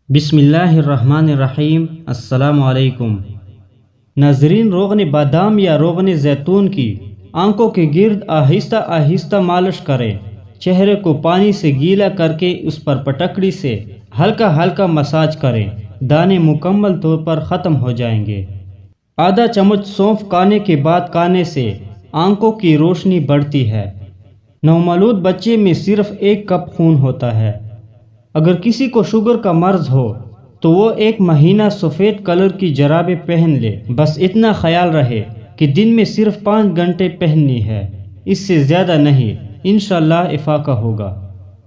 بسم اللہ الرحمن الرحیم۔ السلام علیکم ناظرین، روغن بادام یا روغن زیتون کی آنکھوں کے گرد آہستہ آہستہ مالش کریں۔ چہرے کو پانی سے گیلا کر کے اس پر پٹکڑی سے ہلکا ہلکا مساج کریں، دانے مکمل طور پر ختم ہو جائیں گے۔ آدھا چمچ سونف کھانے کے بعد کھانے سے آنکھوں کی روشنی بڑھتی ہے۔ نومولود بچے میں صرف 1 کپ خون ہوتا ہے۔ اگر کسی کو شوگر کا مرض ہو تو وہ 1 مہینہ سفید کلر کی جرابیں پہن لے، بس اتنا خیال رہے کہ دن میں صرف 5 گھنٹے پہننی ہے، اس سے زیادہ نہیں، انشاءاللہ افاقہ ہوگا۔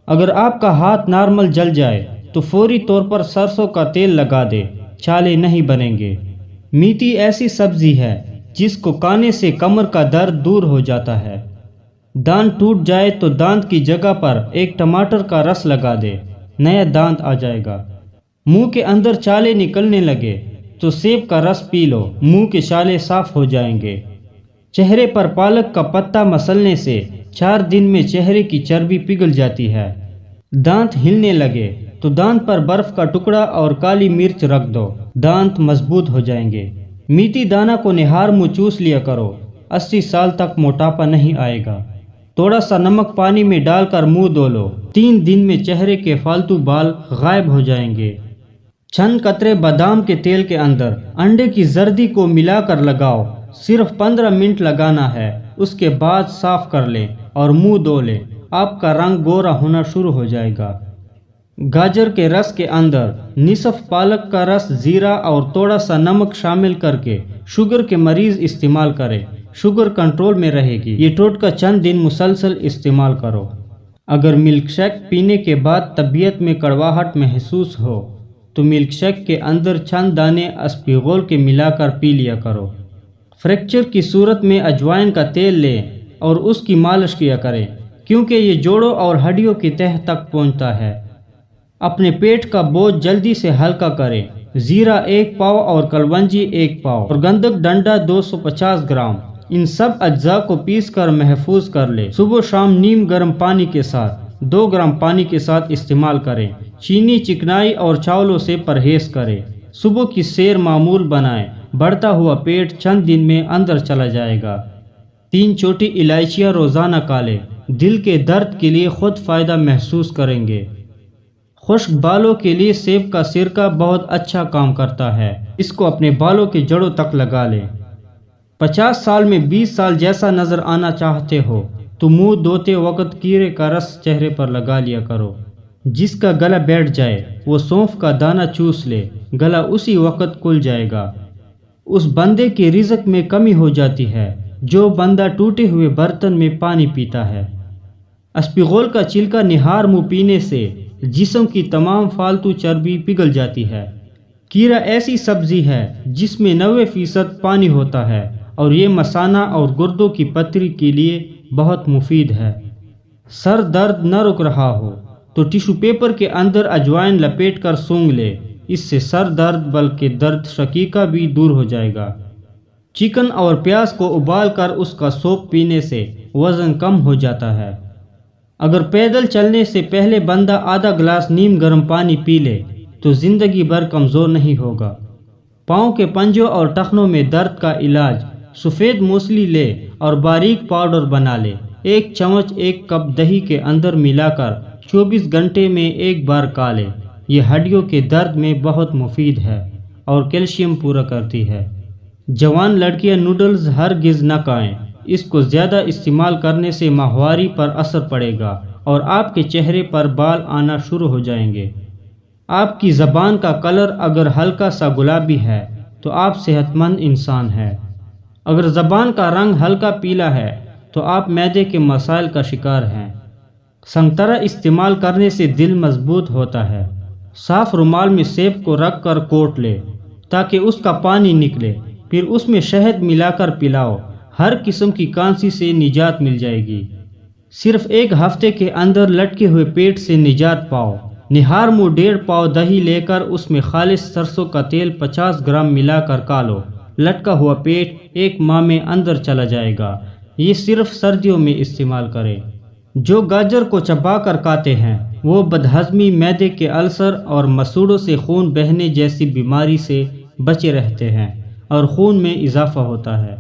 اگر آپ کا ہاتھ نارمل جل جائے تو فوری طور پر سرسوں کا تیل لگا دے، چھالے نہیں بنیں گے۔ میتھی ایسی سبزی ہے جس کو کھانے سے کمر کا درد دور ہو جاتا ہے۔ دانت ٹوٹ جائے تو دانت کی جگہ پر 1 ٹماٹر کا رس لگا دے، نیا دانت آ جائے گا۔ منہ کے اندر چھالے نکلنے لگے تو سیب کا رس پی لو، منہ کے چھالے صاف ہو جائیں گے۔ چہرے پر پالک کا پتا مسلنے سے 4 دن میں چہرے کی چربی پگھل جاتی ہے۔ دانت ہلنے لگے تو دانت پر برف کا ٹکڑا اور کالی مرچ رکھ دو، دانت مضبوط ہو جائیں گے۔ میتھی دانہ کو نہار منہ چوس لیا کرو، 80 سال تک موٹاپا نہیں آئے گا۔ تھوڑا سا نمک پانی میں ڈال کر منہ دھو لو، 3 دن میں چہرے کے فالتو بال غائب ہو جائیں گے۔ چند قطرے بادام کے تیل کے اندر انڈے کی زردی کو ملا کر لگاؤ، صرف 15 منٹ لگانا ہے، اس کے بعد صاف کر لیں اور منہ دھو لیں، آپ کا رنگ گورا ہونا شروع ہو جائے گا۔ گاجر کے رس کے اندر نصف پالک کا رس، زیرہ اور تھوڑا سا نمک شامل کر کے شوگر کے مریض استعمال کریں، شوگر کنٹرول میں رہے گی۔ یہ ٹوٹکا چند دن مسلسل استعمال کرو۔ اگر ملک شیک پینے کے بعد طبیعت میں کڑواہٹ محسوس ہو تو ملک شیک کے اندر چند دانے اسپغول کے ملا کر پی لیا کرو۔ فریکچر کی صورت میں اجوائن کا تیل لیں اور اس کی مالش کیا کریں، کیونکہ یہ جوڑوں اور ہڈیوں کی تہہ تک پہنچتا ہے۔ اپنے پیٹ کا بوجھ جلدی سے ہلکا کریں۔ زیرہ 1 پاؤ اور کلونجی 1 پاؤ اور گندک ڈنڈا 250 گرام، ان سب اجزاء کو پیس کر محفوظ کر لیں۔ صبح شام نیم گرم پانی کے ساتھ 2 گرام پانی کے ساتھ استعمال کریں۔ چینی، چکنائی اور چاولوں سے پرہیز کریں۔ صبح کی سیر معمول بنائیں، بڑھتا ہوا پیٹ چند دن میں اندر چلا جائے گا۔ 3 چھوٹی الائچیاں روزانہ کھا لیں، دل کے درد کے لیے خود فائدہ محسوس کریں گے۔ خشک بالوں کے لیے سیب کا سرکہ بہت اچھا کام کرتا ہے، اس کو اپنے بالوں کے جڑوں تک لگا لیں۔ 50 سال میں 20 سال جیسا نظر آنا چاہتے ہو تو منہ دھوتے وقت کیرے کا رس چہرے پر لگا لیا کرو۔ جس کا گلا بیٹھ جائے وہ سونف کا دانہ چوس لے، گلا اسی وقت کھل جائے گا۔ اس بندے کے رزق میں کمی ہو جاتی ہے جو بندہ ٹوٹے ہوئے برتن میں پانی پیتا ہے۔ اسپغول کا چھلکا نہار منہ پینے سے جسم کی تمام فالتو چربی پگھل جاتی ہے۔ کیرا ایسی سبزی ہے جس میں 90% پانی ہوتا ہے اور یہ مثانہ اور گردوں کی پتھری کے لیے بہت مفید ہے۔ سر درد نہ رک رہا ہو تو ٹیشو پیپر کے اندر اجوائن لپیٹ کر سونگھ لے، اس سے سر درد بلکہ درد شقیقہ بھی دور ہو جائے گا۔ چکن اور پیاز کو ابال کر اس کا سوپ پینے سے وزن کم ہو جاتا ہے۔ اگر پیدل چلنے سے پہلے بندہ آدھا گلاس نیم گرم پانی پی لے تو زندگی بھر کمزور نہیں ہوگا۔ پاؤں کے پنجوں اور ٹخنوں میں درد کا علاج، سفید موسلی لے اور باریک پاؤڈر بنا لے، 1 چمچ 1 کپ دہی کے اندر ملا کر 24 گھنٹے میں 1 بار کھا لے۔ یہ ہڈیوں کے درد میں بہت مفید ہے اور کیلشیم پورا کرتی ہے۔ جوان لڑکیاں نوڈلز ہرگز نہ کھائیں، اس کو زیادہ استعمال کرنے سے ماہواری پر اثر پڑے گا اور آپ کے چہرے پر بال آنا شروع ہو جائیں گے۔ آپ کی زبان کا کلر اگر ہلکا سا گلابی ہے تو آپ صحت مند انسان ہیں۔ اگر زبان کا رنگ ہلکا پیلا ہے تو آپ معدے کے مسائل کا شکار ہیں۔ سنگترا استعمال کرنے سے دل مضبوط ہوتا ہے۔ صاف رومال میں سیب کو رکھ کر کوٹ لے تاکہ اس کا پانی نکلے، پھر اس میں شہد ملا کر پلاؤ، ہر قسم کی کھانسی سے نجات مل جائے گی۔ صرف 1 ہفتے کے اندر لٹکے ہوئے پیٹ سے نجات پاؤ۔ نہار منہ 1.5 پاؤ دہی لے کر اس میں خالص سرسوں کا تیل 50 گرام ملا کر کھا لو، لٹکا ہوا پیٹ 1 ماہ میں اندر چلا جائے گا۔ یہ صرف سردیوں میں استعمال کریں۔ جو گاجر کو چبا کر کھاتے ہیں وہ بدہضمی، معدے کے السر اور مسوڑوں سے خون بہنے جیسی بیماری سے بچے رہتے ہیں اور خون میں اضافہ ہوتا ہے۔